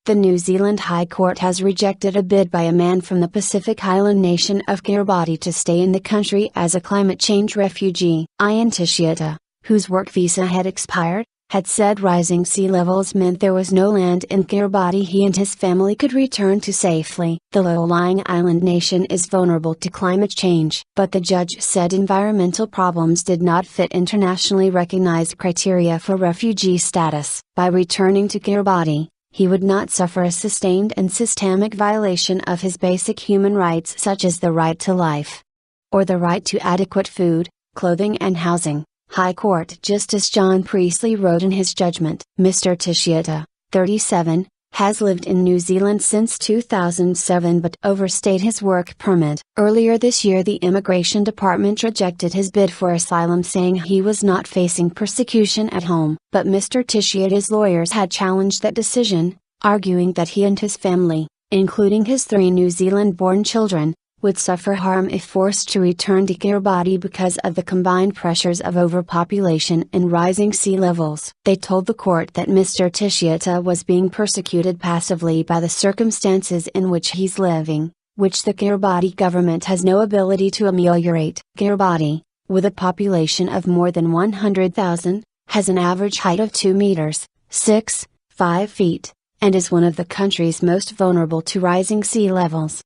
The New Zealand High Court has rejected a bid by a man from the Pacific island nation of Kiribati to stay in the country as a climate change refugee. Ioane Teitiota, whose work visa had expired, had said rising sea levels meant there was no land in Kiribati he and his family could return to safely. The low-lying island nation is vulnerable to climate change, but the judge said environmental problems did not fit internationally recognized criteria for refugee status. By returning to Kiribati, he would not suffer a sustained and systemic violation of his basic human rights such as the right to life, or the right to adequate food, clothing and housing, High Court Justice John Priestley wrote in his judgment. Mr. Teitiota, 37, has lived in New Zealand since 2007 but overstayed his work permit. Earlier this year the Immigration Department rejected his bid for asylum saying he was not facing persecution at home. But Mr. Teitiota's lawyers had challenged that decision, arguing that he and his family, including his 3 New Zealand-born children, would suffer harm if forced to return to Kiribati because of the combined pressures of overpopulation and rising sea levels. They told the court that Mr. Teitiota was being persecuted passively by the circumstances in which he's living, which the Kiribati government has no ability to ameliorate. Kiribati, with a population of more than 100,000, has an average height of 2 meters, 5 feet, and is one of the countries most vulnerable to rising sea levels.